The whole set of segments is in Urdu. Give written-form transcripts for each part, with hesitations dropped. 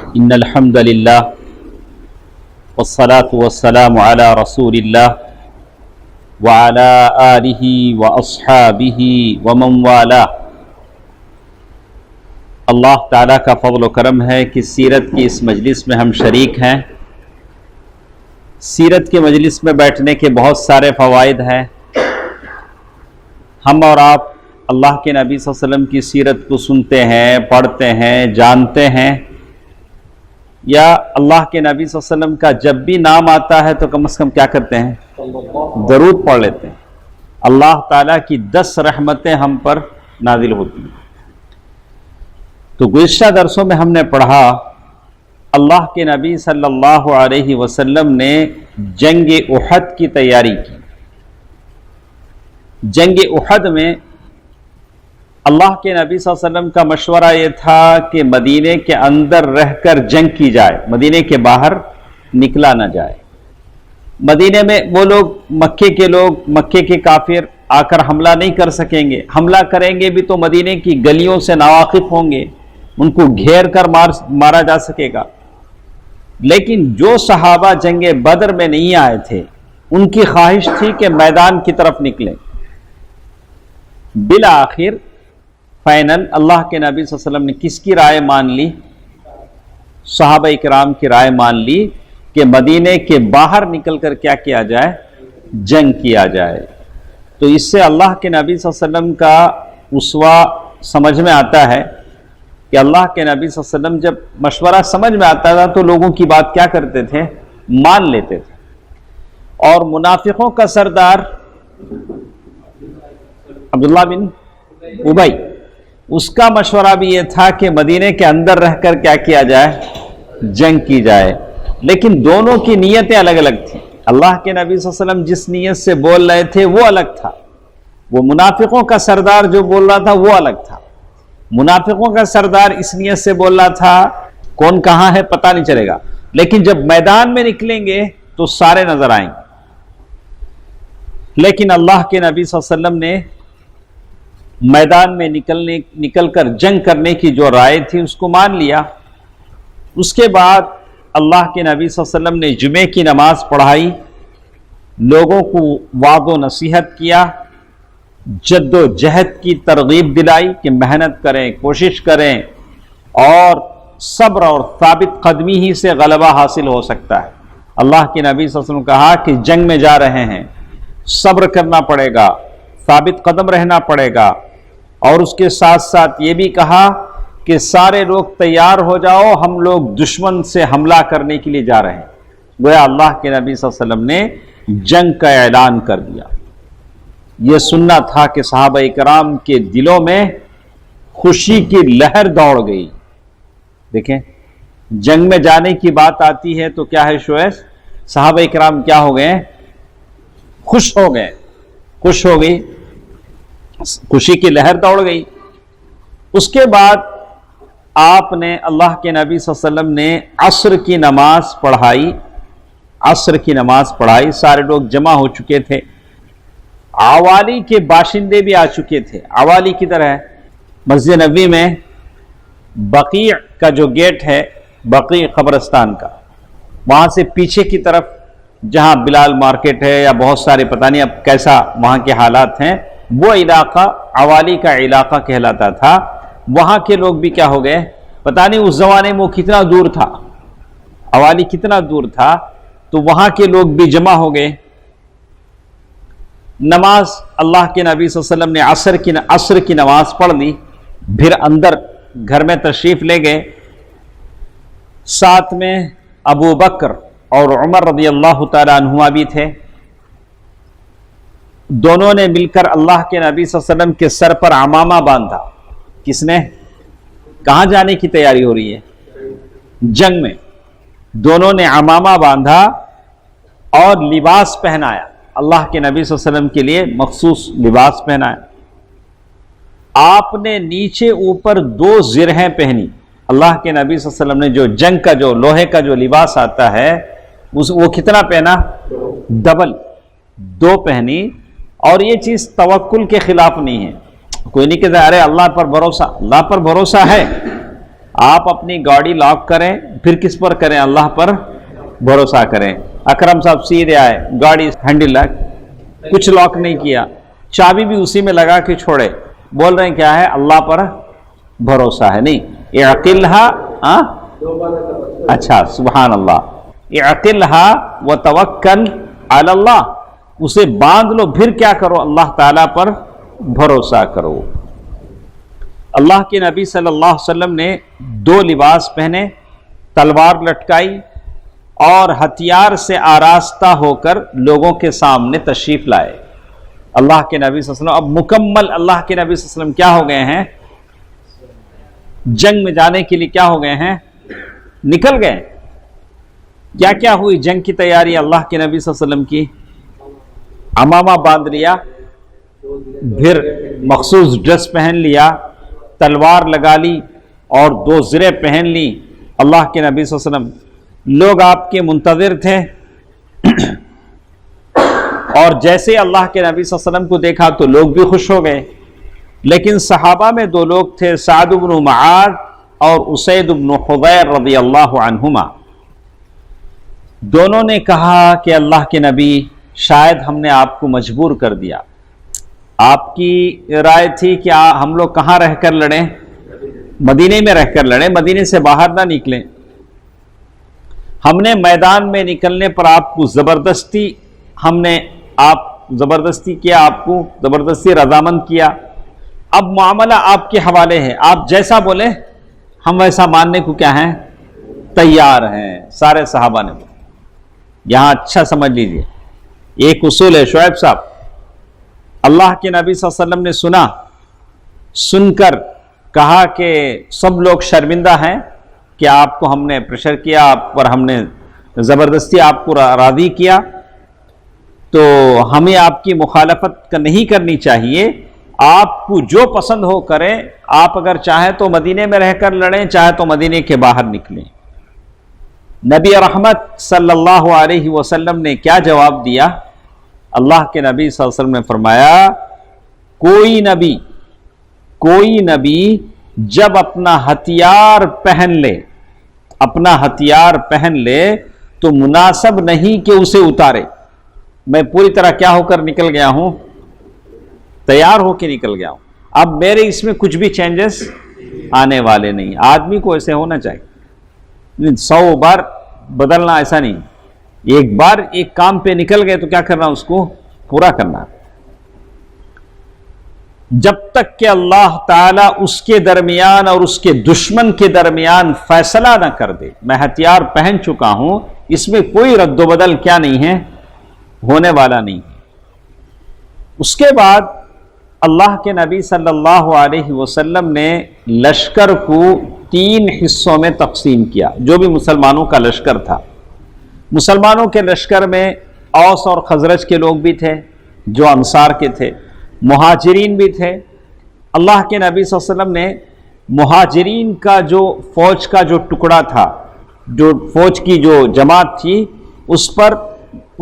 ان الحمد للہ والصلاة والسلام علی رسول اللہ وعلی آلہ واصحابہ ومن والہ۔ اللہ تعالیٰ کا فضل و کرم ہے کہ سیرت کی اس مجلس میں ہم شریک ہیں۔ سیرت کے مجلس میں بیٹھنے کے بہت سارے فوائد ہیں۔ ہم اور آپ اللہ کے نبی صلی اللہ علیہ وسلم کی سیرت کو سنتے ہیں، پڑھتے ہیں، جانتے ہیں، یا اللہ کے نبی صلی اللہ علیہ وسلم کا جب بھی نام آتا ہے تو کم از کم کیا کرتے ہیں؟ درود پڑھ لیتے ہیں۔ اللہ تعالیٰ کی 10 رحمتیں ہم پر نازل ہوتی ہیں۔ تو گزشتہ درسوں میں ہم نے پڑھا اللہ کے نبی صلی اللہ علیہ وسلم نے جنگ احد کی تیاری کی۔ جنگ احد میں اللہ کے نبی صلی اللہ علیہ وسلم کا مشورہ یہ تھا کہ مدینے کے اندر رہ کر جنگ کی جائے، مدینے کے باہر نکلا نہ جائے۔ مدینے میں وہ لوگ مکے کے کافر آ کر حملہ نہیں کر سکیں گے، حملہ کریں گے بھی تو مدینے کی گلیوں سے ناواقف ہوں گے، ان کو گھیر کر مارا جا سکے گا۔ لیکن جو صحابہ جنگ بدر میں نہیں آئے تھے ان کی خواہش تھی کہ میدان کی طرف نکلیں۔ بالآخر فائنل اللہ کے نبی صلی اللہ علیہ وسلم نے کس کی رائے مان لی؟ صحابہ اکرام کی رائے مان لی کہ مدینے کے باہر نکل کر کیا کیا جائے؟ جنگ کیا جائے۔ تو اس سے اللہ کے نبی صلی اللہ علیہ وسلم کا اسوہ سمجھ میں آتا ہے کہ اللہ کے نبی صلی اللہ علیہ وسلم جب مشورہ سمجھ میں آتا تھا تو لوگوں کی بات کیا کرتے تھے؟ مان لیتے تھے۔ اور منافقوں کا سردار عبداللہ بن ابی، اس کا مشورہ بھی یہ تھا کہ مدینے کے اندر رہ کر کیا کیا جائے؟ جنگ کی جائے۔ لیکن دونوں کی نیتیں الگ الگ تھیں۔ اللہ کے نبی صلی اللہ علیہ وسلم جس نیت سے بول رہے تھے وہ الگ تھا، وہ منافقوں کا سردار جو بول رہا تھا وہ الگ تھا۔ منافقوں کا سردار اس نیت سے بول رہا تھا کون کہاں ہے پتہ نہیں چلے گا، لیکن جب میدان میں نکلیں گے تو سارے نظر آئیں گے۔ لیکن اللہ کے نبی صلی اللہ علیہ وسلم نے میدان میں نکل کر جنگ کرنے کی جو رائے تھی اس کو مان لیا۔ اس کے بعد اللہ کے نبی صلی اللہ علیہ وسلم نے جمعے کی نماز پڑھائی، لوگوں کو وعظ و نصیحت کیا، جد و جہد کی ترغیب دلائی کہ محنت کریں، کوشش کریں، اور صبر اور ثابت قدمی ہی سے غلبہ حاصل ہو سکتا ہے۔ اللہ کے نبی صلی اللہ علیہ وسلم نے کہا کہ جنگ میں جا رہے ہیں، صبر کرنا پڑے گا، ثابت قدم رہنا پڑے گا، اور اس کے ساتھ ساتھ یہ بھی کہا کہ سارے لوگ تیار ہو جاؤ، ہم لوگ دشمن سے حملہ کرنے کے لیے جا رہے ہیں۔ گویا اللہ کے نبی صلی اللہ علیہ وسلم نے جنگ کا اعلان کر دیا۔ یہ سننا تھا کہ صحابہ کرام کے دلوں میں خوشی کی لہر دوڑ گئی۔ دیکھیں جنگ میں جانے کی بات آتی ہے تو کیا ہے شویس؟ صحابہ کرام کیا ہو گئے؟ خوش ہو گئے، خوش ہو گئی، خوشی کی لہر دوڑ گئی۔ اس کے بعد آپ نے اللہ کے نبی صلی اللہ علیہ وسلم نے عصر کی نماز پڑھائی۔ عصر کی نماز پڑھائی، سارے لوگ جمع ہو چکے تھے، عوالی کے باشندے بھی آ چکے تھے۔ عوالی کی طرح مسجد نبوی میں بقیع کا جو گیٹ ہے، بقیع قبرستان کا، وہاں سے پیچھے کی طرف جہاں بلال مارکیٹ ہے یا بہت سارے پتہ نہیں اب کیسا وہاں کے حالات ہیں، وہ علاقہ عوالی کا علاقہ کہلاتا تھا۔ وہاں کے لوگ بھی کیا ہو گئے؟ پتہ نہیں اس زمانے میں وہ کتنا دور تھا، عوالی کتنا دور تھا، تو وہاں کے لوگ بھی جمع ہو گئے۔ نماز اللہ کے نبی صلی اللہ علیہ وسلم نے عصر کی نماز پڑھ لی، پھر اندر گھر میں تشریف لے گئے۔ ساتھ میں ابو بکر اور عمر رضی اللہ تعالی عنہما بھی تھے۔ دونوں نے مل کر اللہ کے نبی صلی اللہ علیہ وسلم کے سر پر عمامہ باندھا۔ کس نے؟ کہاں جانے کی تیاری ہو رہی ہے؟ جنگ میں۔ دونوں نے عمامہ باندھا اور لباس پہنایا، اللہ کے نبی صلی اللہ علیہ وسلم کے لیے مخصوص لباس پہنایا۔ آپ نے نیچے اوپر 2 زرہیں پہنی۔ اللہ کے نبی صلی اللہ علیہ وسلم نے جو جنگ کا جو لوہے کا جو لباس آتا ہے وہ کتنا پہنا؟ ڈبل، 2 پہنی۔ اور یہ چیز توکل کے خلاف نہیں ہے۔ کوئی نہیں کہتا ارے اللہ پر بھروسہ، اللہ پر بھروسہ ہے، آپ اپنی گاڑی لاک کریں، پھر کس پر کریں؟ اللہ پر بھروسہ کریں۔ اکرم صاحب سیدھے آئے، گاڑی ہینڈل لاک، کچھ لاک نہیں کیا، چابی بھی اسی میں لگا کے چھوڑے، بول رہے ہیں کیا ہے؟ اللہ پر بھروسہ ہے۔ نہیں، اعقلھا، اچھا سبحان اللہ، اعقلھا وتوکل علی اللہ، اسے باندھ لو، پھر کیا کرو؟ اللہ تعالیٰ پر بھروسہ کرو۔ اللہ کے نبی صلی اللہ علیہ وسلم نے 2 لباس پہنے، تلوار لٹکائی اور ہتھیار سے آراستہ ہو کر لوگوں کے سامنے تشریف لائے۔ اللہ کے نبی صلی اللہ علیہ وسلم اب مکمل اللہ کے نبی صلی اللہ علیہ وسلم کیا ہو گئے ہیں؟ جنگ میں جانے کے لیے کیا ہو گئے ہیں؟ نکل گئے۔ کیا کیا ہوئی جنگ کی تیاری اللہ کے نبی صلی اللہ علیہ وسلم کی؟ عمامہ باندھ لیا، پھر مخصوص ڈریس پہن لیا، تلوار لگا لی اور 2 زریں پہن لی۔ اللہ کے نبی صلی اللہ علیہ وسلم، لوگ آپ کے منتظر تھے اور جیسے اللہ کے نبی صلی اللہ علیہ وسلم کو دیکھا تو لوگ بھی خوش ہو گئے۔ لیکن صحابہ میں 2 لوگ تھے، سعد بن معاذ اور اسید بن حضیر رضی اللہ عنہما۔ دونوں نے کہا کہ اللہ کے نبی، شاید ہم نے آپ کو مجبور کر دیا۔ آپ کی رائے تھی کہ ہم لوگ کہاں رہ کر لڑیں؟ مدینے میں رہ کر لڑیں، مدینے سے باہر نہ نکلیں۔ ہم نے میدان میں نکلنے پر آپ کو زبردستی کیا، آپ کو زبردستی رضامند کیا۔ اب معاملہ آپ کے حوالے ہے، آپ جیسا بولیں ہم ویسا ماننے کو کیا ہیں؟ تیار ہیں۔ سارے صحابہ نے، یہاں اچھا سمجھ لیجئے، ایک اصول ہے شعیب صاحب، اللہ کے نبی صلی اللہ علیہ وسلم نے سن کر کہا کہ سب لوگ شرمندہ ہیں کہ آپ کو ہم نے پریشر کیا، آپ پر ہم نے زبردستی آپ کو راضی کیا، تو ہمیں آپ کی مخالفت نہیں کرنی چاہیے، آپ کو جو پسند ہو کریں، آپ اگر چاہیں تو مدینے میں رہ کر لڑیں، چاہے تو مدینے کے باہر نکلیں۔ نبی رحمت صلی اللہ علیہ وسلم نے کیا جواب دیا؟ اللہ کے نبی صلی اللہ علیہ وسلم نے فرمایا، کوئی نبی جب اپنا ہتھیار پہن لے تو مناسب نہیں کہ اسے اتارے۔ میں پوری طرح کیا ہو کر نکل گیا ہوں؟ تیار ہو کے نکل گیا ہوں، اب میرے اس میں کچھ بھی چینجز آنے والے نہیں۔ آدمی کو ایسے ہونا چاہیے، 100 بار بدلنا ایسا نہیں، ایک بار ایک کام پہ نکل گئے تو کیا کرنا؟ اس کو پورا کرنا۔ جب تک کہ اللہ تعالیٰ اس کے درمیان اور اس کے دشمن کے درمیان فیصلہ نہ کر دے، میں ہتھیار پہن چکا ہوں، اس میں کوئی رد و بدل کیا نہیں ہے؟ ہونے والا نہیں۔ اس کے بعد اللہ کے نبی صلی اللہ علیہ وسلم نے لشکر کو 3 حصوں میں تقسیم کیا، جو بھی مسلمانوں کا لشکر تھا۔ مسلمانوں کے لشکر میں اوس اور خزرج کے لوگ بھی تھے جو انصار کے تھے، مہاجرین بھی تھے۔ اللہ کے نبی صلی اللہ علیہ وسلم نے مہاجرین کا جو فوج کا جو ٹکڑا تھا، جو فوج کی جو جماعت تھی، اس پر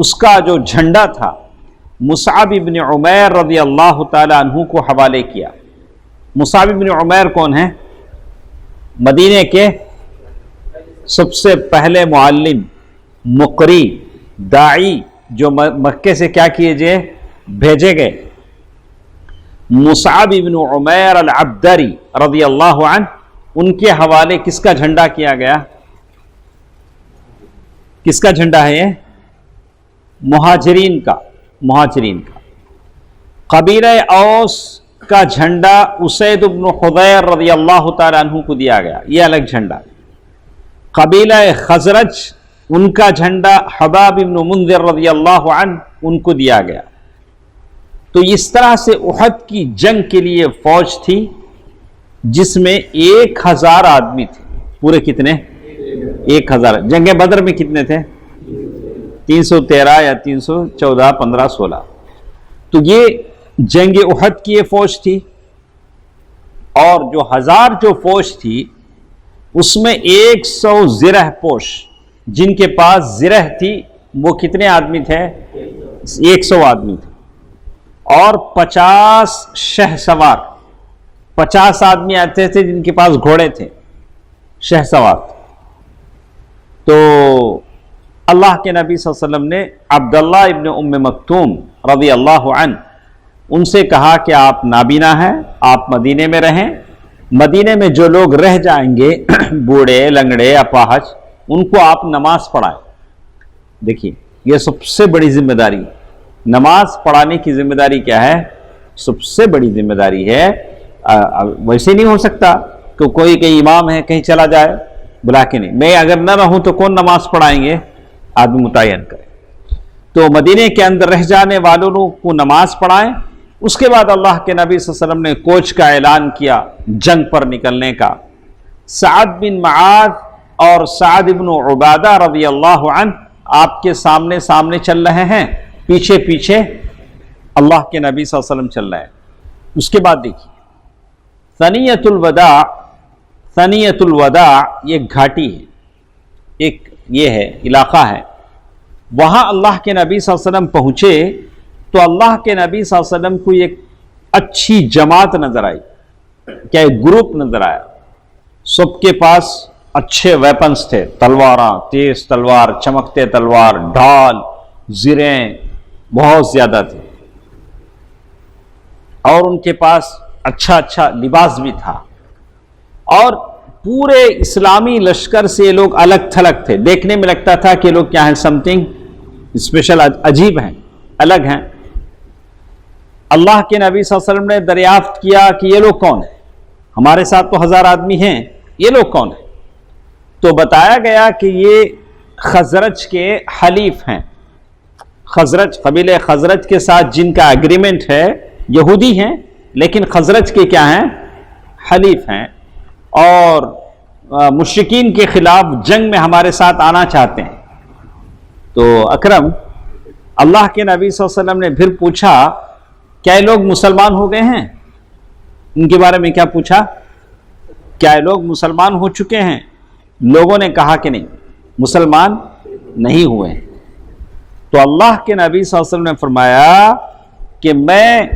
اس کا جو جھنڈا تھا مصعب بن عمیر رضی اللہ تعالی عنہ کو حوالے کیا۔ مصعب بن عمیر کون ہیں؟ مدینے کے سب سے پہلے معلم، مقری، داعی، جو مکے سے کیا کیے بھیجے گئے۔ مصعب بن عمیر العبدری رضی اللہ عنہ، ان کے حوالے کس کا جھنڈا کیا گیا؟ کس کا جھنڈا ہے یہ؟ مہاجرین کا۔ قبیلہ اوس کا جھنڈا اسید بن حضیر رضی اللہ تعالی عنہ کو دیا گیا، یہ الگ جھنڈا۔ قبیلہ خزرج، ان کا جھنڈا حباب بن منذر رضی اللہ عنہ ان کو دیا گیا۔ تو اس طرح سے احد کی جنگ کے لیے فوج تھی جس میں 1000 آدمی تھے۔ پورے کتنے؟ 1000۔ جنگ بدر میں کتنے تھے؟ 313 یا 314، 15، 16۔ تو یہ جنگ احد کی یہ فوج تھی، اور جو 1000 جو فوج تھی اس میں 100 زرہ پوش، جن کے پاس زرہ تھی، وہ کتنے آدمی تھے؟ 100 آدمی تھے، اور 50 شہ سوار، 50 آدمی آتے تھے جن کے پاس گھوڑے تھے، شہسوار تھے۔ تو اللہ کے نبی صلی اللہ علیہ وسلم نے عبداللہ ابن ام مکتوم رضی اللہ عنہ ان سے کہا کہ آپ نابینا ہیں، آپ مدینے میں رہیں، مدینے میں جو لوگ رہ جائیں گے بوڑھے لنگڑے اپاہج، ان کو آپ نماز پڑھائیں۔ دیکھیے یہ سب سے بڑی ذمہ داری، نماز پڑھانے کی ذمہ داری کیا ہے؟ سب سے بڑی ذمہ داری ہے۔ ویسے نہیں ہو سکتا کہ کوئی کہیں امام ہے کہیں چلا جائے بلا کے، نہیں، میں اگر نہ رہوں تو کون نماز پڑھائیں گے؟ آدمی متعین کرے۔ تو مدینے کے اندر رہ جانے والوں کو نماز پڑھائیں۔ اس کے بعد اللہ کے نبی صلی اللہ علیہ وسلم نے کوچ کا اعلان کیا جنگ پر نکلنے کا۔ سعد بن معاذ اور سعد بن عبادہ رضی اللہ عنہ آپ کے سامنے سامنے چل رہے ہیں، پیچھے پیچھے اللہ کے نبی صلی اللہ علیہ وسلم چل رہے ہیں۔ اس کے بعد دیکھیے ثنیۃ الوداع یہ گھاٹی ہے، ایک یہ ہے علاقہ ہے، وہاں اللہ کے نبی صلی اللہ علیہ وسلم پہنچے تو اللہ کے نبی صلی اللہ علیہ وسلم کو ایک اچھی جماعت نظر آئی، کیا ایک گروپ نظر آیا، سب کے پاس اچھے ویپنز تھے، تلواراں، تیز تلوار، چمکتے تلوار، ڈھال، زریں بہت زیادہ تھے، اور ان کے پاس اچھا لباس بھی تھا، اور پورے اسلامی لشکر سے یہ لوگ الگ تھلگ تھے، دیکھنے میں لگتا تھا کہ لوگ کیا ہیں، سمتھنگ اسپیشل، عجیب ہیں، الگ ہیں۔ اللہ کے نبی صلی اللہ علیہ وسلم نے دریافت کیا کہ یہ لوگ کون ہیں، ہمارے ساتھ تو 1000 آدمی ہیں، یہ لوگ کون ہیں؟ تو بتایا گیا کہ یہ خزرج کے حلیف ہیں، خزرج قبیلے خزرج کے ساتھ جن کا اگریمنٹ ہے، یہودی ہیں لیکن خزرج کے کیا ہیں، حلیف ہیں، اور مشرکین کے خلاف جنگ میں ہمارے ساتھ آنا چاہتے ہیں۔ تو اکرم اللہ کے نبی صلی اللہ علیہ وسلم نے پھر پوچھا کیا یہ لوگ مسلمان ہو گئے ہیں؟ ان کے بارے میں کیا پوچھا؟ کیا یہ لوگ مسلمان ہو چکے ہیں؟ لوگوں نے کہا کہ نہیں، مسلمان نہیں ہوئے ہیں۔ تو اللہ کے نبی صلی اللہ علیہ وسلم نے فرمایا کہ میں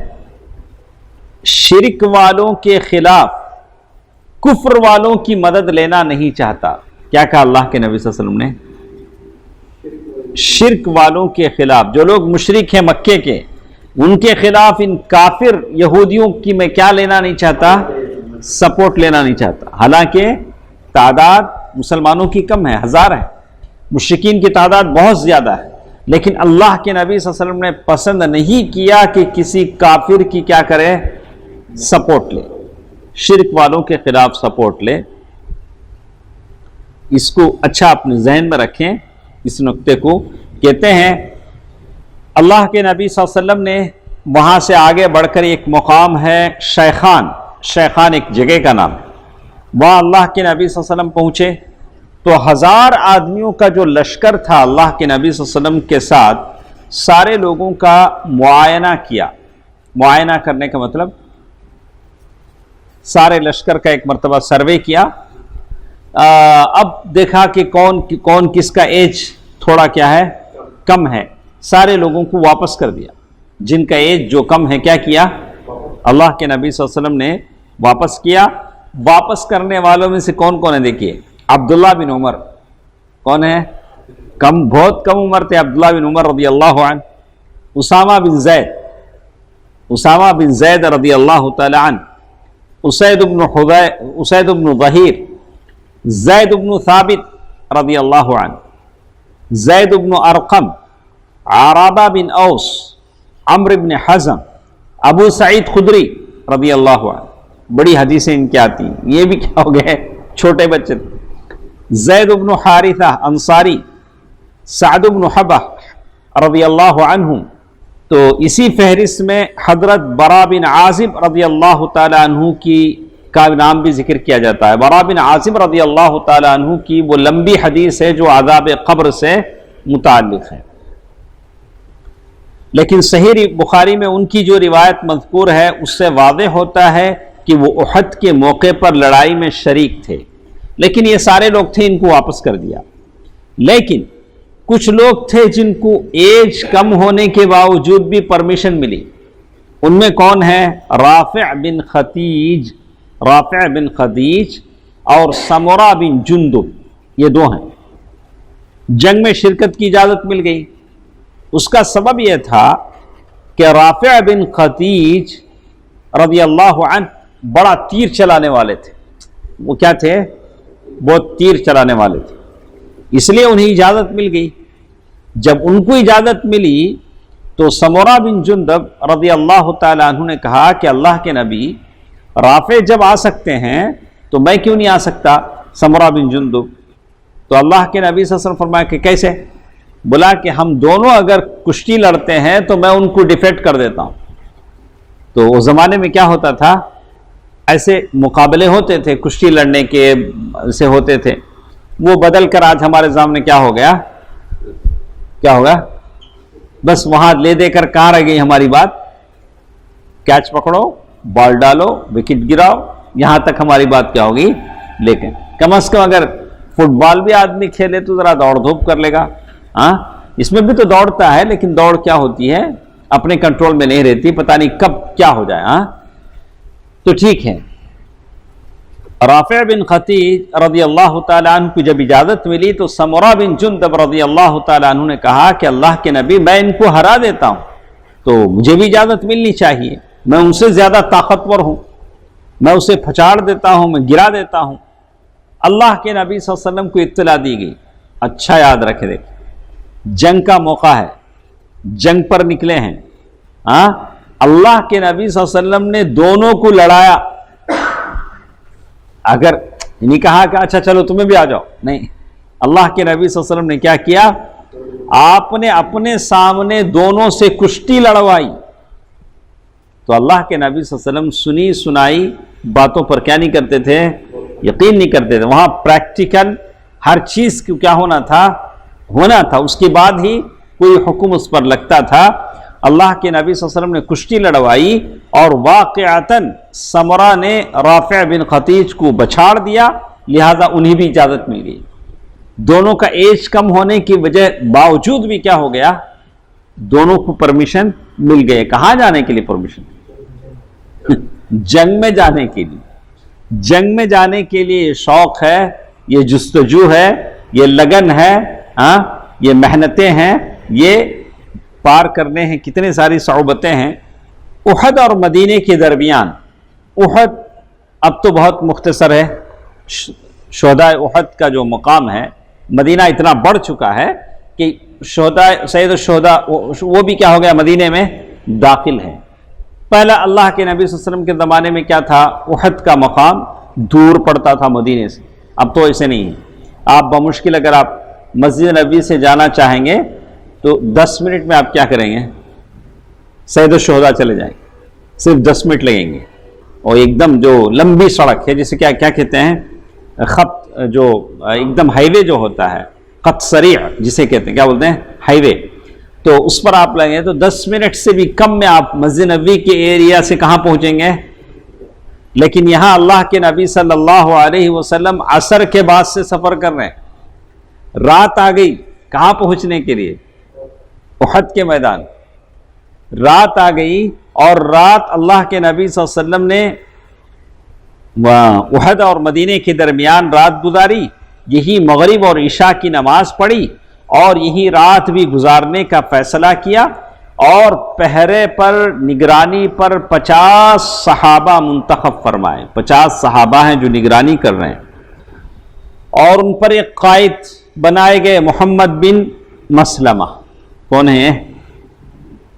شرک والوں کے خلاف کفر والوں کی مدد لینا نہیں چاہتا۔ کیا کہا اللہ کے نبی صلی اللہ علیہ وسلم نے؟ شرک والوں کے خلاف، جو لوگ مشرک ہیں مکے کے، ان کے خلاف ان کافر یہودیوں کی میں کیا لینا نہیں چاہتا؟ سپورٹ لینا نہیں چاہتا۔ حالانکہ تعداد مسلمانوں کی کم ہے، 1000 ہے، مشرکین کی تعداد بہت زیادہ ہے، لیکن اللہ کے نبی صلی اللہ علیہ وسلم نے پسند نہیں کیا کہ کسی کافر کی کیا کرے؟ سپورٹ لے، شرک والوں کے خلاف سپورٹ لے۔ اس کو اچھا اپنے ذہن میں رکھیں، اس نقطے کو۔ کہتے ہیں اللہ کے نبی صلی اللہ علیہ وسلم نے وہاں سے آگے بڑھ کر ایک مقام ہے شیخان ایک جگہ کا نام ہے، وہاں اللہ کے نبی صلی اللہ علیہ وسلم پہنچے تو 1000 آدمیوں کا جو لشکر تھا اللہ کے نبی صلی اللہ علیہ وسلم کے ساتھ، سارے لوگوں کا معائنہ کیا۔ معائنہ کرنے کا مطلب سارے لشکر کا ایک مرتبہ سروے کیا، اب دیکھا کہ کون کس کا ایج تھوڑا کیا ہے، کم ہے، سارے لوگوں کو واپس کر دیا۔ جن کا ایج جو کم ہے کیا کیا؟ اللہ کے نبی صلی اللہ علیہ وسلم نے واپس کیا۔ واپس کرنے والوں میں سے کون کون ہے؟ دیکھیے عبداللہ بن عمر، کون ہے؟ بہت کم عمر تھے عبداللہ بن عمر رضی اللہ عنہ۔ اسامہ بن زید رضی اللہ تعالی عنہ، اسید بن ظہیر، زید بن ثابت رضی اللہ عنہ، زید بن ارقم، عرابہ بن اوس، عمرو بن حزم، ابو سعید خدری رضی اللہ عنہ۔ بڑی حدیثیں ان کی آتی ہیں، یہ بھی کیا ہو گئے؟ چھوٹے بچے۔ زید بن حارثہ انصاری، سعد بن حبہ رضی اللہ عنہ۔ تو اسی فہرست میں حضرت برا بن عازب رضی اللہ تعالی عنہ کا نام بھی ذکر کیا جاتا ہے۔ برا بن عازب رضی اللہ تعالی عنہ کی وہ لمبی حدیث ہے جو عذاب قبر سے متعلق ہے، لیکن صحیح بخاری میں ان کی جو روایت مذکور ہے اس سے واضح ہوتا ہے کہ وہ احد کے موقع پر لڑائی میں شریک تھے، لیکن یہ سارے لوگ تھے، ان کو واپس کر دیا۔ لیکن کچھ لوگ تھے جن کو ایج کم ہونے کے باوجود بھی پرمیشن ملی، ان میں کون ہے؟ رافع بن خدیج اور سمورہ بن جندب، یہ دو ہیں، جنگ میں شرکت کی اجازت مل گئی۔ اس کا سبب یہ تھا کہ رافع بن خدیج رضی اللہ عنہ بڑا تیر چلانے والے تھے، وہ کیا تھے؟ بہت تیر چلانے والے تھے، اس لیے انہیں اجازت مل گئی۔ جب ان کو اجازت ملی تو سمورہ بن جندب رضی اللہ تعالیٰ عنہ نے کہا کہ اللہ کے نبی، رافع جب آ سکتے ہیں تو میں کیوں نہیں آ سکتا؟ سمورہ بن جندب تو اللہ کے نبی صلی اللہ علیہ وسلم فرمایا کہ کیسے؟ بولا کہ ہم دونوں اگر کشتی لڑتے ہیں تو میں ان کو ڈیفیٹ کر دیتا ہوں۔ تو اس زمانے میں کیا ہوتا تھا، ایسے مقابلے ہوتے تھے کشتی لڑنے کے سے ہوتے تھے، وہ بدل کر آج ہمارے سامنے کیا ہو گیا، کیا ہوگا؟ بس وہاں لے دے کر کہاں رہ گئی ہماری بات، کیچ پکڑو، بال ڈالو، وکٹ گراؤ، یہاں تک ہماری بات کیا ہوگی۔ لیکن کم از کم اگر فٹ بال بھی آدمی کھیلے تو ذرا دوڑ دھوپ کر لے گا، ہاں اس میں بھی تو دوڑتا ہے، لیکن دوڑ کیا ہوتی ہے، اپنے کنٹرول میں نہیں رہتی، پتہ نہیں کب کیا ہو جائے۔ ہاں تو ٹھیک ہے، رافع بن خدیج رضی اللہ تعالیٰ عنہ کو جب اجازت ملی تو سمورہ بن جندب رضی اللہ تعالیٰ عنہ نے کہا کہ اللہ کے نبی، میں ان کو ہرا دیتا ہوں تو مجھے بھی اجازت ملنی چاہیے، میں ان سے زیادہ طاقتور ہوں، میں اسے پھچاڑ دیتا ہوں، میں گرا دیتا ہوں۔ اللہ کے نبی صلی اللہ علیہ وسلم کو اطلاع دی گئی۔ اچھا یاد رکھے، دیکھیں جنگ کا موقع ہے، جنگ پر نکلے ہیں، ہاں اللہ کے نبی صلی اللہ علیہ وسلم نے دونوں کو لڑایا۔ اگر نہیں کہا کہ اچھا چلو تمہیں بھی آ جاؤ، نہیں، اللہ کے نبی صلی اللہ علیہ وسلم نے کیا کیا، آپ نے اپنے سامنے دونوں سے کشتی لڑوائی۔ تو اللہ کے نبی صلی اللہ علیہ وسلم سنی سنائی باتوں پر کیا نہیں کرتے تھے، یقین نہیں کرتے تھے، وہاں پریکٹیکل ہر چیز کو کیا ہونا تھا، اس کے بعد ہی کوئی حکم اس پر لگتا تھا۔ اللہ کے نبی صلی اللہ علیہ وسلم نے کشتی لڑوائی اور واقعتاً سمرہ نے رافع بن خدیج کو بچھاڑ دیا، لہذا انہیں بھی اجازت مل گئی۔ دونوں کا ایج کم ہونے کی وجہ باوجود بھی کیا ہو گیا، دونوں کو پرمیشن مل گئے۔ کہاں جانے کے لیے پرمیشن؟ جنگ میں جانے کے لیے۔ جنگ میں جانے کے لیے یہ شوق ہے، یہ جستجو ہے، یہ لگن ہے، یہ محنتیں ہیں، یہ پار کرنے ہیں، کتنے ساری صعوبتیں ہیں۔ احد اور مدینے کے درمیان، احد اب تو بہت مختصر ہے، شہداء احد کا جو مقام ہے، مدینہ اتنا بڑھ چکا ہے کہ سید الشہداء وہ بھی کیا ہو گیا، مدینے میں داخل ہے۔ پہلا اللہ کے نبی صلی اللہ علیہ وسلم کے زمانے میں کیا تھا، احد کا مقام دور پڑتا تھا مدینے سے، اب تو ایسے نہیں ہے۔ آپ بمشکل اگر آپ مسجد نبی سے جانا چاہیں گے تو 10 منٹ میں آپ کیا کریں گے، سید الشہداء چلے جائیں گے، صرف 10 منٹ لگیں گے۔ اور ایک دم جو لمبی سڑک ہے، جسے کیا کہتے ہیں، خط جو ایک دم ہائی وے جو ہوتا ہے، خط سریع جسے کہتے ہیں، کیا بولتے ہیں، ہائی وے، تو اس پر آپ لگیں تو 10 منٹ سے بھی کم میں آپ مسجد نبی کے ایریا سے کہاں پہنچیں گے۔ لیکن یہاں اللہ کے نبی صلی اللہ علیہ وسلم عصر کے بعد سے سفر کر رہے ہیں، رات آ گئی، کہاں پہنچنے کے لیے، احد کے میدان، رات آ گئی، اور رات اللہ کے نبی صلی اللہ علیہ وسلم نے احد اور مدینے کے درمیان رات گزاری، یہی مغرب اور عشاء کی نماز پڑھی اور یہی رات بھی گزارنے کا فیصلہ کیا، اور پہرے پر نگرانی پر 50 صحابہ منتخب فرمائے، 50 صحابہ ہیں جو نگرانی کر رہے ہیں، اور ان پر ایک قائد بنائے گئے محمد بن مسلمہ۔ کون ہیں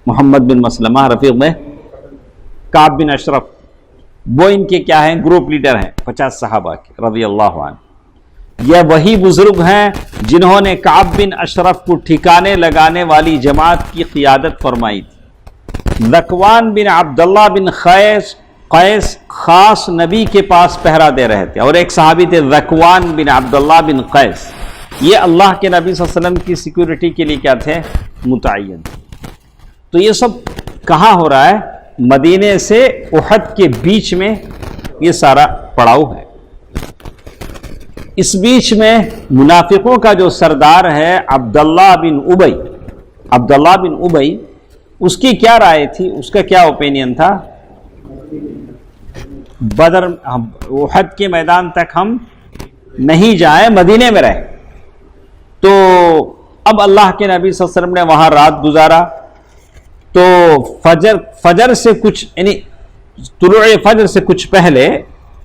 محمد بن مسلمہ؟ رفیق میں کعب بن اشرف، وہ ان کے کیا ہیں، گروپ لیڈر ہیں 50 صحابہ کے رضی اللہ عنہ۔ یہ وہی بزرگ ہیں جنہوں نے کعب بن اشرف کو ٹھکانے لگانے والی جماعت کی قیادت فرمائی تھی۔ ذکوان بن عبداللہ بن قیس خاص نبی کے پاس پہرا دے رہے تھے، اور ایک صحابی تھے ذکوان بن عبداللہ بن قیس، یہ اللہ کے نبی صلی اللہ علیہ وسلم کی سیکیورٹی کے لیے کیا تھے، متعین۔ تو یہ سب کہاں ہو رہا ہے، مدینے سے احد کے بیچ میں یہ سارا پڑاؤ ہے۔ اس بیچ میں منافقوں کا جو سردار ہے عبداللہ بن ابی، اس کی کیا رائے تھی، اس کا کیا اوپینین تھا، احد کے میدان تک ہم نہیں جائیں، مدینے میں رہیں۔ تو اب اللہ کے نبی صلی اللہ علیہ وسلم نے وہاں رات گزارا، تو فجر سے کچھ یعنی طلوع فجر سے کچھ پہلے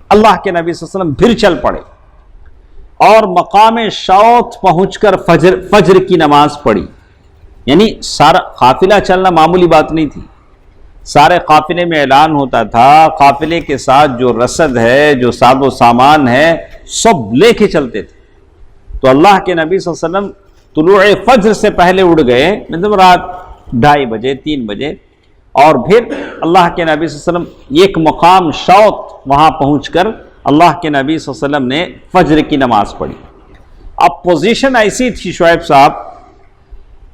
اللہ کے نبی صلی اللہ علیہ وسلم پھر چل پڑے اور مقام شوط پہنچ کر فجر کی نماز پڑھی۔ یعنی سارا قافلہ چلنا معمولی بات نہیں تھی، سارے قافلے میں اعلان ہوتا تھا، قافلے کے ساتھ جو رسد ہے، جو ساز و سامان ہے، سب لے کے چلتے تھے۔ تو اللہ کے نبی صلی اللہ علیہ وسلم طلوع فجر سے پہلے اڑ گئے، مطلب رات 2:30 بجے 3 بجے، اور پھر اللہ کے نبی صلی اللہ علیہ وسلم ایک مقام شوط وہاں پہنچ کر اللہ کے نبی صلی اللہ علیہ وسلم نے فجر کی نماز پڑھی۔ اب پوزیشن ایسی تھی شعیب صاحب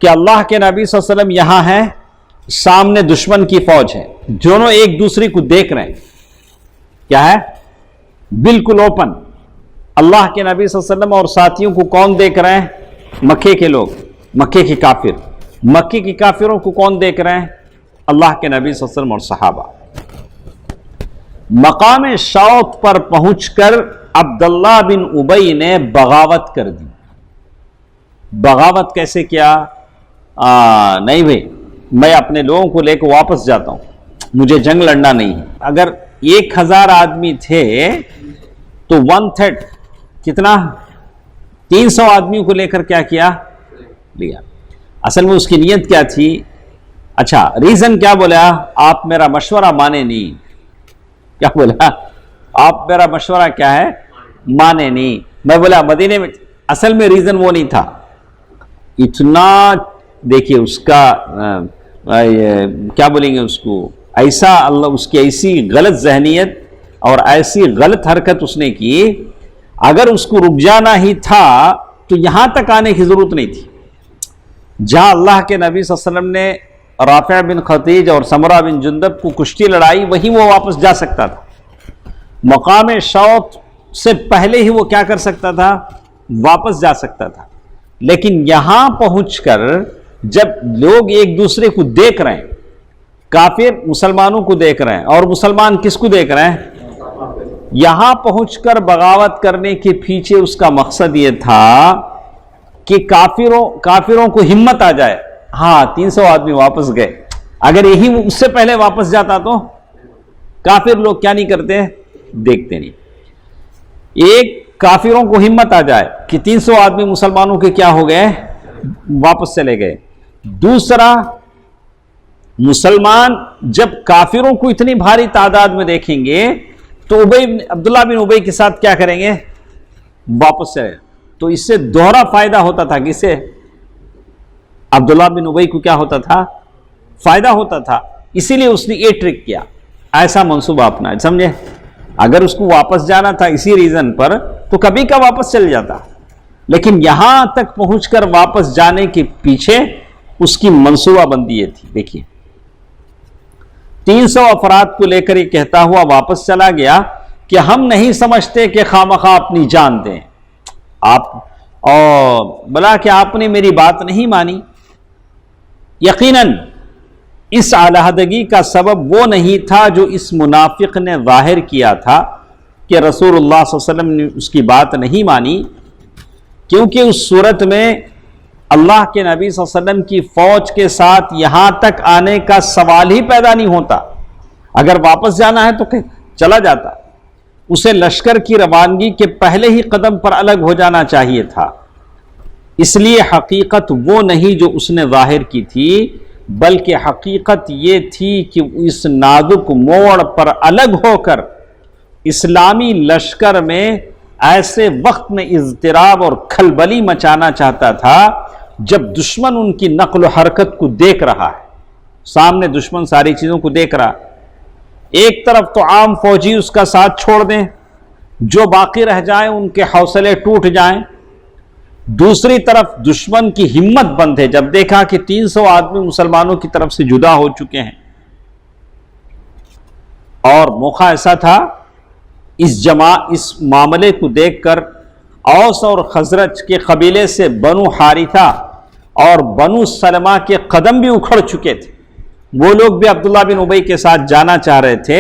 کہ اللہ کے نبی صلی اللہ علیہ وسلم یہاں ہیں، سامنے دشمن کی فوج ہے، دونوں ایک دوسرے کو دیکھ رہے ہیں۔ کیا ہے؟ بالکل اوپن۔ اللہ کے نبی صلی اللہ علیہ وسلم اور ساتھیوں کو کون دیکھ رہے ہیں؟ مکے کے لوگ، مکے کے کافر۔ مکے کے کافروں کو کون دیکھ رہے ہیں؟ اللہ کے نبی صلی اللہ علیہ وسلم اور صحابہ۔ مقام شوط پر پہنچ کر عبداللہ بن ابی نے بغاوت کر دی۔ بغاوت کیسے کیا؟ نہیں بھئی، میں اپنے لوگوں کو لے کے واپس جاتا ہوں، مجھے جنگ لڑنا نہیں ہے۔ اگر 1000 آدمی تھے تو 1/3 کتنا 300 آدمیوں کو لے کر کیا لیا۔ اصل میں اس کی نیت کیا تھی؟ اچھا ریزن کیا بولا؟ آپ میرا مشورہ مانے نہیں۔ کیا بولا؟ آپ میرا مشورہ کیا ہے؟ مانے نہیں۔ میں بولا مدینے میں، اصل میں ریزن وہ نہیں تھا اتنا۔ دیکھیے اس کا کیا بولیں گے اس کو، ایسا اللہ، اس کی ایسی غلط ذہنیت اور ایسی غلط حرکت اس نے کی، اگر اس کو رک جانا ہی تھا تو یہاں تک آنے کی ضرورت نہیں تھی۔ جہاں اللہ کے نبی صلی اللہ علیہ وسلم نے رافع بن خدیج اور سمرہ بن جندب کو کشتی لڑائی، وہیں وہ واپس جا سکتا تھا۔ مقام شوط سے پہلے ہی وہ کیا کر سکتا تھا؟ واپس جا سکتا تھا۔ لیکن یہاں پہنچ کر جب لوگ ایک دوسرے کو دیکھ رہے ہیں، کافر مسلمانوں کو دیکھ رہے ہیں اور مسلمان کس کو دیکھ رہے ہیں؟ یہاں پہنچ کر بغاوت کرنے کے پیچھے اس کا مقصد یہ تھا کہ کافروں کو ہمت آ جائے۔ ہاں 300 آدمی واپس گئے، اگر یہی اس سے پہلے واپس جاتا تو کافر لوگ کیا نہیں کرتے؟ دیکھتے نہیں۔ ایک کافروں کو ہمت آ جائے کہ 300 آدمی مسلمانوں کے کیا ہو گئے؟ واپس چلے گئے۔ دوسرا، مسلمان جب کافروں کو اتنی بھاری تعداد میں دیکھیں گے تو عبداللہ بن ابی کے ساتھ کیا کریں گے؟ واپس چلے۔ تو اس سے دوہرا فائدہ ہوتا تھا۔ کسے؟ عبداللہ بن ابی کو کیا ہوتا تھا؟ فائدہ ہوتا تھا۔ اسی لیے اس نے یہ ٹرک کیا، ایسا منصوبہ اپنا، سمجھے؟ اگر اس کو واپس جانا تھا اسی ریزن پر تو کبھی کا واپس چل جاتا، لیکن یہاں تک پہنچ کر واپس جانے کے پیچھے اس کی منصوبہ بندی یہ تھی۔ دیکھیے 300 افراد کو لے کر یہ کہتا ہوا واپس چلا گیا کہ ہم نہیں سمجھتے کہ خامخواہ اپنی جان دیں آپ، اور بلا کہ آپ نے میری بات نہیں مانی۔ یقیناً اس علیحدگی کا سبب وہ نہیں تھا جو اس منافق نے ظاہر کیا تھا کہ رسول اللہ صلی اللہ علیہ وسلم نے اس کی بات نہیں مانی، کیونکہ اس صورت میں اللہ کے نبی صلی اللہ علیہ وسلم کی فوج کے ساتھ یہاں تک آنے کا سوال ہی پیدا نہیں ہوتا۔ اگر واپس جانا ہے تو چلا جاتا، اسے لشکر کی روانگی کے پہلے ہی قدم پر الگ ہو جانا چاہیے تھا۔ اس لیے حقیقت وہ نہیں جو اس نے ظاہر کی تھی، بلکہ حقیقت یہ تھی کہ اس نازک موڑ پر الگ ہو کر اسلامی لشکر میں ایسے وقت میں اضطراب اور کھلبلی مچانا چاہتا تھا جب دشمن ان کی نقل و حرکت کو دیکھ رہا ہے۔ سامنے دشمن ساری چیزوں کو دیکھ رہا، ایک طرف تو عام فوجی اس کا ساتھ چھوڑ دیں، جو باقی رہ جائیں ان کے حوصلے ٹوٹ جائیں، دوسری طرف دشمن کی ہمت بند ہے جب دیکھا کہ 300 آدمی مسلمانوں کی طرف سے جدا ہو چکے ہیں۔ اور موقع ایسا تھا، اس معاملے کو دیکھ کر اوس اور خزرج کے قبیلے سے بنو حارثہ اور بنو سلمہ کے قدم بھی اکھڑ چکے تھے۔ وہ لوگ بھی عبداللہ بن ابی کے ساتھ جانا چاہ رہے تھے،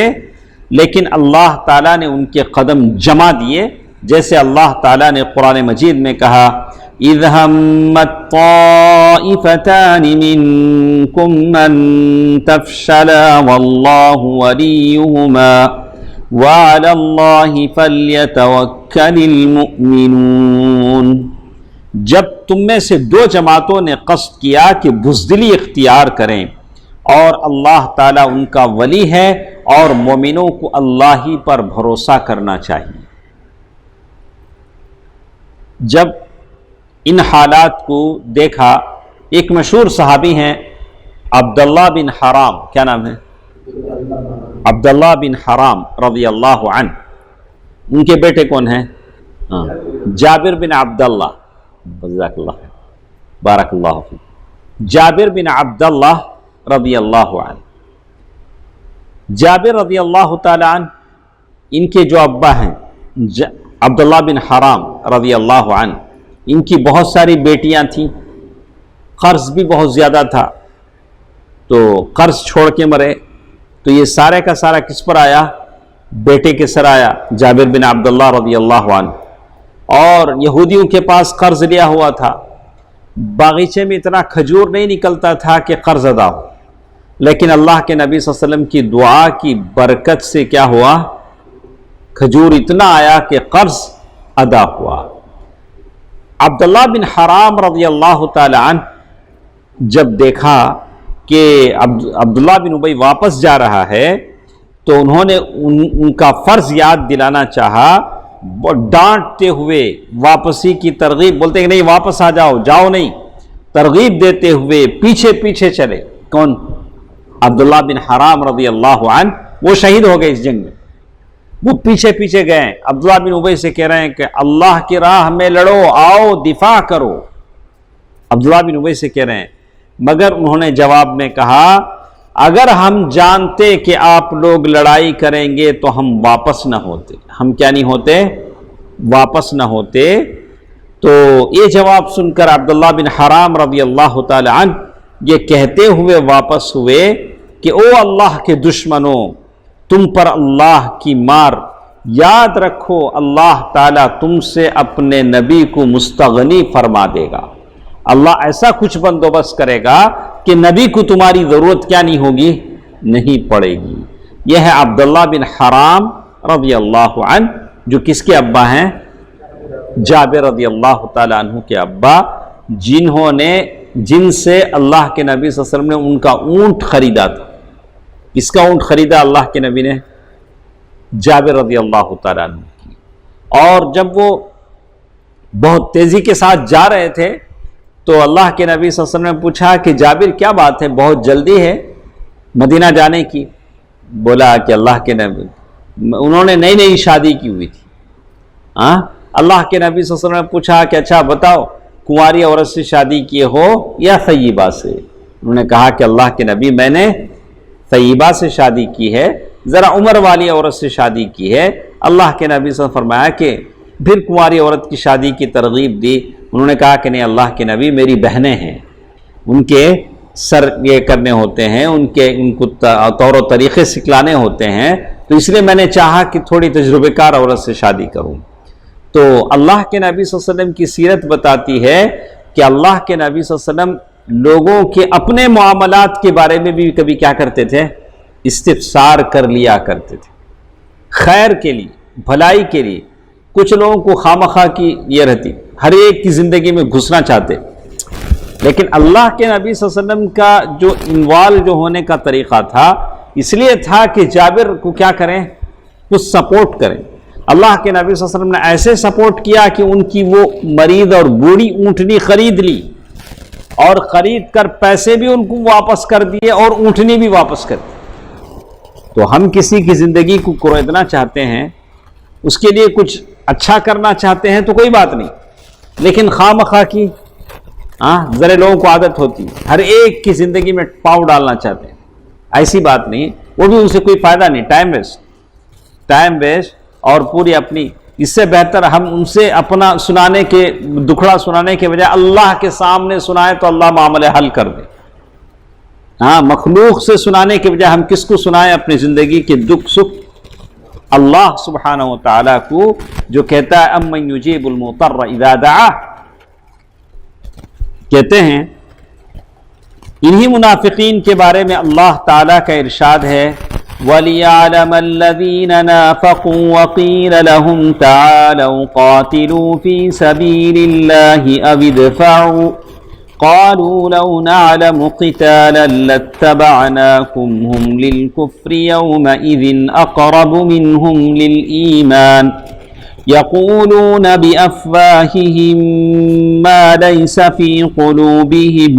لیکن اللہ تعالیٰ نے ان کے قدم جما دیے، جیسے اللہ تعالیٰ نے قرآن مجید میں کہا اذ ہمت طائفتان منکم ان تفشلا واللہ ولیہما وعلی اللہ فلیتوکل المؤمنون، جب تم میں سے دو جماعتوں نے قصد کیا کہ بزدلی اختیار کریں اور اللہ تعالیٰ ان کا ولی ہے اور مومنوں کو اللہ ہی پر بھروسہ کرنا چاہیے۔ جب ان حالات کو دیکھا، ایک مشہور صحابی ہیں عبداللہ بن حرام، کیا نام ہے؟ عبداللہ بن حرام رضی اللہ عنہ، ان کے بیٹے کون ہیں؟ جابر بن عبداللہ، جزاک اللہ بارک اللہ فیک، جابر بن عبداللہ رضی اللہ عنہ۔ جابر رضی اللہ تعالی عنہ، ان کے جو ابا ہیں عبداللہ بن حرام رضی اللہ عنہ، ان کی بہت ساری بیٹیاں تھیں، قرض بھی بہت زیادہ تھا، تو قرض چھوڑ کے مرے، تو یہ سارے کا سارا کس پر آیا؟ بیٹے کے سر آیا، جابر بن عبداللہ رضی اللہ عنہ۔ اور یہودیوں کے پاس قرض لیا ہوا تھا، باغیچے میں اتنا کھجور نہیں نکلتا تھا کہ قرض ادا ہو، لیکن اللہ کے نبی صلی اللہ علیہ وسلم کی دعا کی برکت سے کیا ہوا؟ کھجور اتنا آیا کہ قرض ادا ہوا۔ عبداللہ بن حرام رضی اللہ تعالی عنہ جب دیکھا کہ عبداللہ بن ابی واپس جا رہا ہے تو انہوں نے ان کا فرض یاد دلانا چاہا، ڈانٹتے ہوئے واپسی کی ترغیب، بولتے کہ نہیں واپس آ جاؤ، جاؤ نہیں، ترغیب دیتے ہوئے پیچھے پیچھے چلے۔ کون؟ عبداللہ بن حرام رضی اللہ عنہ، وہ شہید ہو گئے اس جنگ میں، وہ پیچھے پیچھے گئے، عبداللہ بن ابی سے کہہ رہے ہیں کہ اللہ کی راہ میں لڑو، آؤ دفاع کرو، عبداللہ بن ابی سے کہہ رہے ہیں، مگر انہوں نے جواب میں کہا اگر ہم جانتے کہ آپ لوگ لڑائی کریں گے تو ہم واپس نہ ہوتے، ہم کیا نہیں ہوتے؟ واپس نہ ہوتے۔ تو یہ جواب سن کر عبداللہ بن حرام رضی اللہ تعالی عنہ یہ کہتے ہوئے واپس ہوئے کہ او اللہ کے دشمنوں، تم پر اللہ کی مار، یاد رکھو اللہ تعالیٰ تم سے اپنے نبی کو مستغنی فرما دے گا، اللہ ایسا کچھ بندوبست کرے گا کہ نبی کو تمہاری ضرورت کیا نہیں ہوگی؟ نہیں پڑے گی۔ یہ ہے عبداللہ بن حرام رضی اللہ عنہ، جو کس کے ابا ہیں؟ جابر رضی اللہ تعالیٰ عنہ کے ابا، جن سے اللہ کے نبی صلی اللہ علیہ وسلم نے ان کا اونٹ خریدا تھا۔ کس کا اونٹ خریدا اللہ کے نبی نے؟ جابر رضی اللہ تعالیٰ عنہ کی۔ اور جب وہ بہت تیزی کے ساتھ جا رہے تھے تو اللہ کے نبی صلی اللہ علیہ وسلم نے پوچھا کہ جابر کیا بات ہے، بہت جلدی ہے مدینہ جانے کی؟ بولا کہ اللہ کے نبی، انہوں نے نئی نئی شادی کی ہوئی تھی۔ اللہ کے نبی صلی اللہ علیہ وسلم نے پوچھا کہ اچھا بتاؤ کنواری عورت سے شادی کیے ہو یا طیبہ سے؟ انہوں نے کہا کہ اللہ کے نبی میں نے طیبہ سے شادی کی ہے، ذرا عمر والی عورت سے شادی کی ہے۔ اللہ کے نبی صلی اللہ علیہ وسلم نے فرمایا کہ پھر کنواری عورت کی شادی کی ترغیب دی۔ انہوں نے کہا کہ نہیں اللہ کے نبی میری بہنیں ہیں، ان کے سر یہ کرنے ہوتے ہیں، ان کو طور و طریقے سکھلانے ہوتے ہیں، تو اس لیے میں نے چاہا کہ تھوڑی تجربہ کار عورت سے شادی کروں۔ تو اللہ کے نبی صلی اللہ علیہ وسلم کی سیرت بتاتی ہے کہ اللہ کے نبی صلی اللہ علیہ وسلم لوگوں کے اپنے معاملات کے بارے میں بھی کبھی کیا کرتے تھے؟ استفسار کر لیا کرتے تھے، خیر کے لیے، بھلائی کے لیے۔ کچھ لوگوں کو خامخواہ کی یہ رہتی، ہر ایک کی زندگی میں گھسنا چاہتے، لیکن اللہ کے نبی صلی اللہ علیہ وسلم کا جو انوالو جو ہونے کا طریقہ تھا، اس لیے تھا کہ جابر کو کیا کریں؟ کچھ سپورٹ کریں۔ اللہ کے نبی صلی اللہ علیہ وسلم نے ایسے سپورٹ کیا کہ ان کی وہ مریض اور بوڑھی اونٹنی خرید لی، اور خرید کر پیسے بھی ان کو واپس کر دیے اور اونٹنی بھی واپس کر دی۔ تو ہم کسی کی زندگی کو کوریدنا چاہتے ہیں، اس کے لیے کچھ اچھا کرنا چاہتے ہیں تو کوئی بات نہیں، لیکن خواہ کی ذرے لوگوں کو عادت ہوتی ہے، ہر ایک کی زندگی میں پاؤں ڈالنا چاہتے ہیں، ایسی بات نہیں، وہ بھی ان سے کوئی فائدہ نہیں، ٹائم ویسٹ اور پوری اپنی۔ اس سے بہتر ہم ان سے اپنا دکھڑا سنانے کے بجائے اللہ کے سامنے سنائیں تو اللہ معاملے حل کر دے۔ مخلوق سے سنانے کے بجائے ہم کس کو سنائیں؟ اپنی زندگی کے دکھ سکھ اللہ سبحانہ و تعالیٰ کو جو کہتا ہے امن یجیب المضطر اذا دعا، کہتے ہیں انہی منافقین کے بارے میں اللہ تعالیٰ کا ارشاد ہے وَلِيَعْلَمَ الَّذِينَ نَافَقُوا وَقِيلَ لَهُمْ تَعَالَوْا قَاتِلُوا فِي سَبِيلِ اللَّهِ أَوِ ادْفَعُوا قَالُوا لَوْ نَعْلَمُ قِتَالًا لَاتَّبَعْنَاكُمْ هُمْ لِلْكُفْرِ يَوْمَئِذٍ أَقْرَبُ مِنْهُمْ لِلْإِيمَانِ يَقُولُونَ بِأَفْوَاهِهِمْ مَا لَيْسَ فِي قُلُوبِهِمْ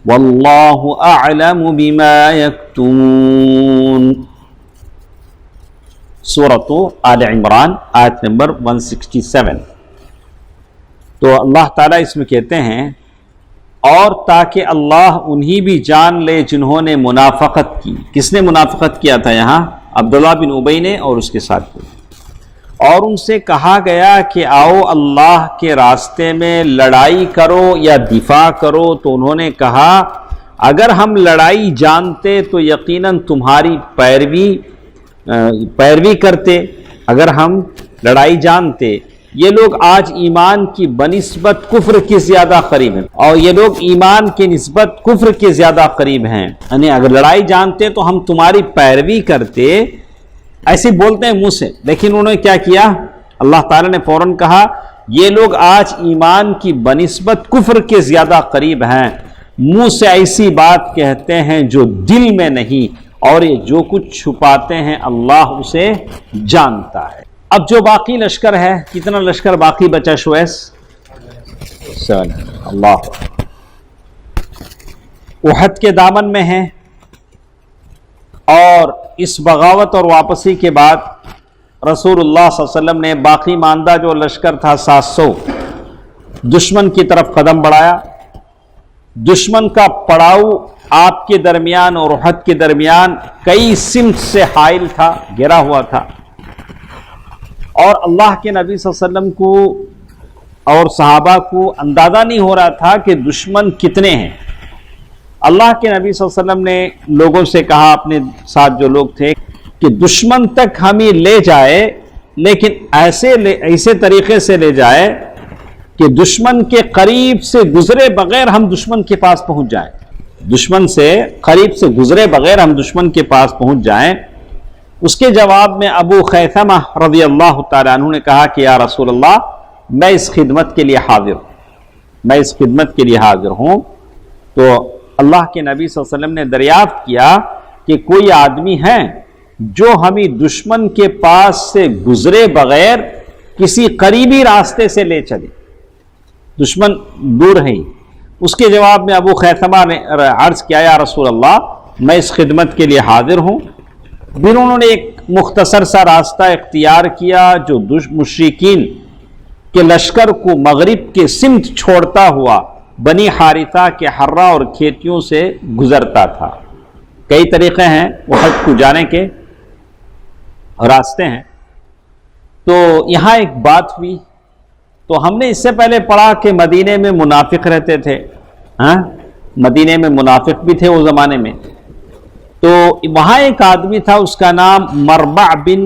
وَاللَّهُ أَعْلَمُ بِمَا يَكْتُمُونَ۔ سورۃ آل عمران آیت نمبر 167۔ تو اللہ تعالیٰ اس میں کہتے ہیں اور تاکہ اللہ انہی بھی جان لے جنہوں نے منافقت کی۔ کس نے منافقت کیا تھا یہاں؟ عبداللہ بن ابی نے اور اس کے ساتھ کوئی۔ اور ان سے کہا گیا کہ آؤ اللہ کے راستے میں لڑائی کرو یا دفاع کرو، تو انہوں نے کہا اگر ہم لڑائی جانتے تو یقیناً تمہاری پیروی کرتے۔ اگر ہم لڑائی جانتے، یہ لوگ آج ایمان کی بنسبت کفر کے زیادہ قریب ہیں، اور یہ لوگ ایمان کی نسبت کفر کے زیادہ قریب ہیں، یعنی اگر لڑائی جانتے تو ہم تمہاری پیروی کرتے، ایسے بولتے ہیں منہ سے، لیکن انہوں نے کیا کیا؟ اللہ تعالیٰ نے فوراً کہا یہ لوگ آج ایمان کی بنسبت کفر کے زیادہ قریب ہیں، منہ سے ایسی بات کہتے ہیں جو دل میں نہیں، اور یہ جو کچھ چھپاتے ہیں اللہ اسے جانتا ہے۔ اب جو باقی لشکر ہے، کتنا لشکر باقی بچا شویس؟ 7۔ اللہ احد کے دامن میں ہیں، اور اس بغاوت اور واپسی کے بعد رسول اللہ صلی اللہ علیہ وسلم نے باقی ماندہ جو لشکر تھا 700 دشمن کی طرف قدم بڑھایا۔ دشمن کا پڑاؤ آپ کے درمیان اور احد کے درمیان کئی سمت سے حائل تھا، گھرا ہوا تھا، اور اللہ کے نبی صلی اللہ علیہ وسلم کو اور صحابہ کو اندازہ نہیں ہو رہا تھا کہ دشمن کتنے ہیں۔ اللہ کے نبی صلی اللہ علیہ وسلم نے لوگوں سے کہا، اپنے ساتھ جو لوگ تھے، کہ دشمن تک ہمیں لے جائے، لیکن ایسے طریقے سے لے جائے کہ دشمن کے قریب سے گزرے بغیر ہم دشمن کے پاس پہنچ جائیں، دشمن سے قریب سے گزرے بغیر ہم دشمن کے پاس پہنچ جائیں۔ اس کے جواب میں ابو خیثمہ رضی اللہ تعالیٰ عنہ نے کہا کہ یا رسول اللہ، میں اس خدمت کے لیے حاضر ہوں۔ تو اللہ کے نبی صلی اللہ علیہ وسلم نے دریافت کیا کہ کوئی آدمی ہے جو ہمیں دشمن کے پاس سے گزرے بغیر کسی قریبی راستے سے لے چلے؟ دشمن دور ہے۔ اس کے جواب میں ابو خیثمہ نے عرض کیا یا رسول اللہ، میں اس خدمت کے لیے حاضر ہوں۔ پھر انہوں نے ایک مختصر سا راستہ اختیار کیا جو مشرکین کے لشکر کو مغرب کے سمت چھوڑتا ہوا بنی حارثہ کے حرہ اور کھیتیوں سے گزرتا تھا۔ کئی طریقے ہیں احد کو جانے کے، راستے ہیں۔ تو یہاں ایک بات ہوئی، تو ہم نے اس سے پہلے پڑھا کہ مدینے میں منافق رہتے تھے، مدینے میں منافق بھی تھے وہ زمانے میں۔ تو وہاں ایک آدمی تھا، اس کا نام مربع بن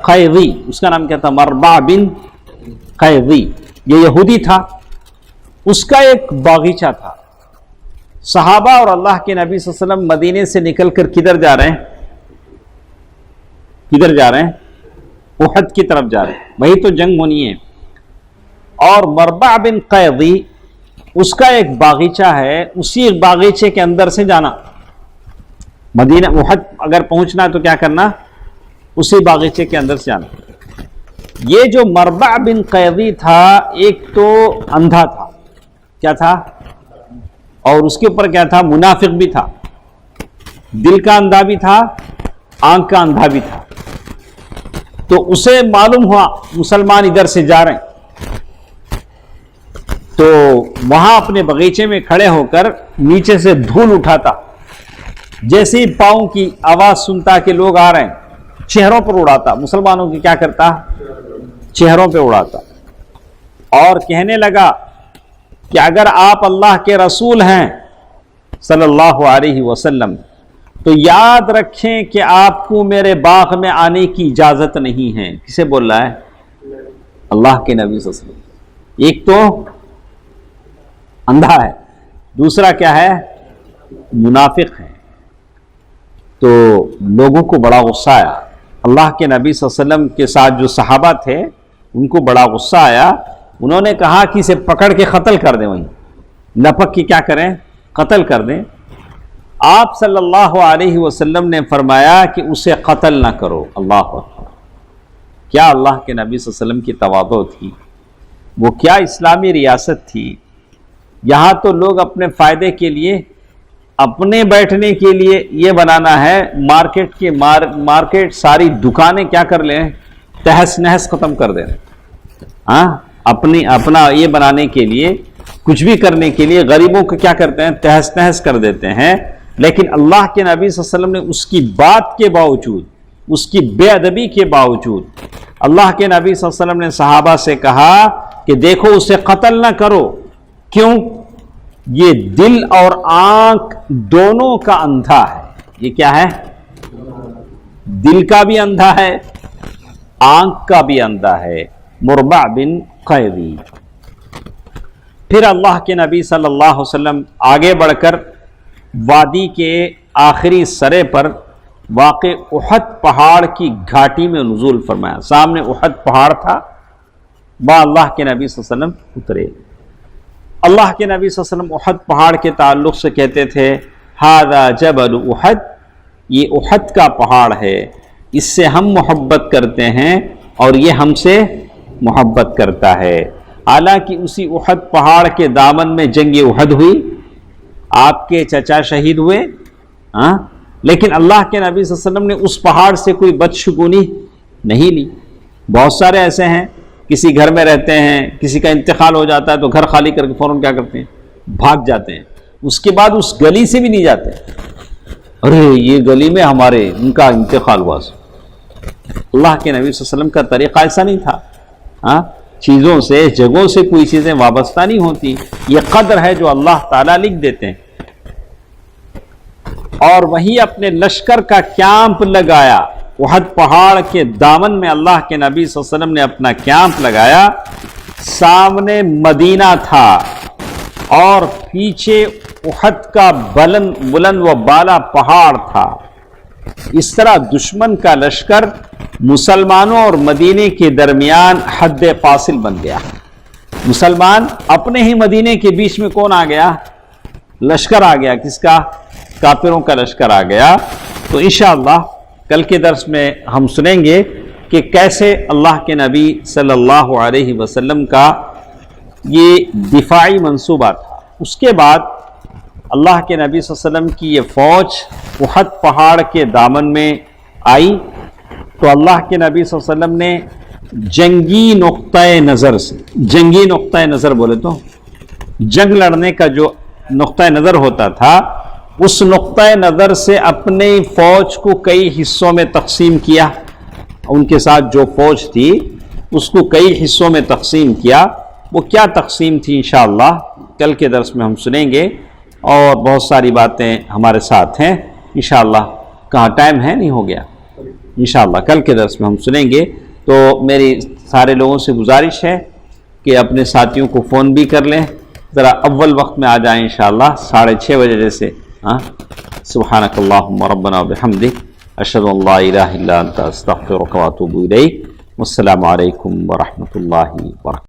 قیضی، اس کا نام کیا تھا؟ مربع بن قیضی، یہ یہودی تھا۔ اس کا ایک باغیچہ تھا۔ صحابہ اور اللہ کے نبی صلی اللہ علیہ وسلم مدینے سے نکل کر کدھر جا رہے ہیں؟ احد کی طرف جا رہے ہیں، وہی تو جنگ ہونی ہے۔ اور مربع بن قیضی، اس کا ایک باغیچہ ہے، اسی باغیچے کے اندر سے جانا، مدینہ احد اگر پہنچنا ہے تو کیا کرنا؟ اسی باغیچے کے اندر سے جانا۔ یہ جو مربع بن قیضی تھا، ایک تو اندھا تھا، کیا تھا؟ اور اس کے اوپر کیا تھا؟ منافق بھی تھا، دل کا اندھا بھی تھا، آنکھ کا اندھا بھی تھا۔ تو اسے معلوم ہوا مسلمان ادھر سے جا رہے ہیں، تو وہاں اپنے باغیچے میں کھڑے ہو کر نیچے سے دھول اٹھاتا، جیسے ہی پاؤں کی آواز سنتا کہ لوگ آ رہے ہیں، چہروں پر اڑاتا، مسلمانوں کی کیا کرتا؟ چہروں پہ اڑاتا، اور کہنے لگا کہ اگر آپ اللہ کے رسول ہیں صلی اللہ علیہ وسلم تو یاد رکھیں کہ آپ کو میرے باغ میں آنے کی اجازت نہیں ہے. کسے بول رہا ہے؟ اللہ کے نبی صلی اللہ علیہ وسلم. ایک تو اندھا ہے، دوسرا کیا ہے؟ منافق ہے. تو لوگوں کو بڑا غصہ آیا. اللہ کے نبی صلی اللہ علیہ وسلم کے ساتھ جو صحابہ تھے ان کو بڑا غصہ آیا. انہوں نے کہا کہ اسے پکڑ کے قتل کر دیں، وہیں لپک کے کیا کریں؟ قتل کر دیں. آپ صلی اللہ علیہ وسلم نے فرمایا کہ اسے قتل نہ کرو. اللہ اکبر! کیا اللہ کے نبی صلی اللہ علیہ وسلم کی تواضع تھی، وہ کیا اسلامی ریاست تھی. یہاں تو لوگ اپنے فائدے کے لیے، اپنے بیٹھنے کے لیے یہ بنانا ہے مارکیٹ ساری دکانیں کیا کر لیں؟ تہس نہس ختم کر دیں. اپنا یہ بنانے کے لیے، کچھ بھی کرنے کے لیے غریبوں کو کیا کرتے ہیں؟ تہس نہس کر دیتے ہیں. لیکن اللہ کے نبی صلی اللہ علیہ وسلم نے اس کی بات کے باوجود، اس کی بے ادبی کے باوجود، اللہ کے نبی صلی اللہ علیہ وسلم نے صحابہ سے کہا کہ دیکھو اسے قتل نہ کرو. کیوں؟ یہ دل اور آنکھ دونوں کا اندھا ہے. یہ کیا ہے؟ دل کا بھی اندھا ہے، آنکھ کا بھی اندھا ہے. مربع بن قیدی. پھر اللہ کے نبی صلی اللہ علیہ وسلم آگے بڑھ کر وادی کے آخری سرے پر واقع احد پہاڑ کی گھاٹی میں نزول فرمایا. سامنے احد پہاڑ تھا، وہاں اللہ کے نبی صلی اللہ علیہ وسلم اترے. اللہ کے نبی صلی اللہ علیہ وسلم احد پہاڑ کے تعلق سے کہتے تھے ھذا جبل احد، یہ احد کا پہاڑ ہے، اس سے ہم محبت کرتے ہیں اور یہ ہم سے محبت کرتا ہے. حالانکہ اسی احد پہاڑ کے دامن میں جنگ احد ہوئی، آپ کے چچا شہید ہوئے، لیکن اللہ کے نبی صلی اللہ علیہ وسلم نے اس پہاڑ سے کوئی بدشگونی نہیں لی. بہت سارے ایسے ہیں، کسی گھر میں رہتے ہیں، کسی کا انتقال ہو جاتا ہے تو گھر خالی کر کے فوراً کیا کرتے ہیں؟ بھاگ جاتے ہیں. اس کے بعد اس گلی سے بھی نہیں جاتے. ارے یہ گلی میں ان کا انتقال ہوا. اللہ کے نبی صلی اللہ علیہ وسلم کا طریقہ ایسا نہیں تھا. چیزوں سے، جگہوں سے کوئی چیزیں وابستہ نہیں ہوتی. یہ قدر ہے جو اللہ تعالیٰ لکھ دیتے ہیں. اور وہی اپنے لشکر کا کیمپ لگایا. احد پہاڑ کے دامن میں اللہ کے نبی صلی اللہ علیہ وسلم نے اپنا کیمپ لگایا. سامنے مدینہ تھا اور پیچھے احد کا بلند و بالا پہاڑ تھا. اس طرح دشمن کا لشکر مسلمانوں اور مدینے کے درمیان حد فاصل بن گیا. مسلمان اپنے ہی مدینے کے بیچ میں کون آ گیا؟ لشکر آ گیا. کس کا؟ کافروں کا لشکر آ گیا. تو انشاءاللہ کل کے درس میں ہم سنیں گے کہ کیسے اللہ کے نبی صلی اللہ علیہ وسلم کا یہ دفاعی منصوبہ تھا. اس کے بعد اللہ کے نبی صلی اللہ علیہ وسلم کی یہ فوج احد پہاڑ کے دامن میں آئی تو اللہ کے نبی صلی اللہ علیہ وسلم نے جنگی نقطۂ نظر سے، جنگی نقطۂ نظر بولے تو جنگ لڑنے کا جو نقطۂ نظر ہوتا تھا، اس نقطۂ نظر سے اپنی فوج کو کئی حصوں میں تقسیم کیا. ان کے ساتھ جو فوج تھی اس کو کئی حصوں میں تقسیم کیا. وہ کیا تقسیم تھی انشاءاللہ کل کے درس میں ہم سنیں گے. اور بہت ساری باتیں ہمارے ساتھ ہیں انشاءاللہ. کہاں ٹائم ہے؟ نہیں ہو گیا. انشاءاللہ کل کے درس میں ہم سنیں گے. تو میری سارے لوگوں سے گزارش ہے کہ اپنے ساتھیوں کو فون بھی کر لیں، ذرا اول وقت میں آ جائیں انشاءاللہ 6:30 بجے جیسے. سبحانک اللہم ربنا وبحمدک اشہد ان لا الہ الا انت استغفرک واتوب الیک. والسلام علیکم ورحمۃ اللہ وبرکاتہ.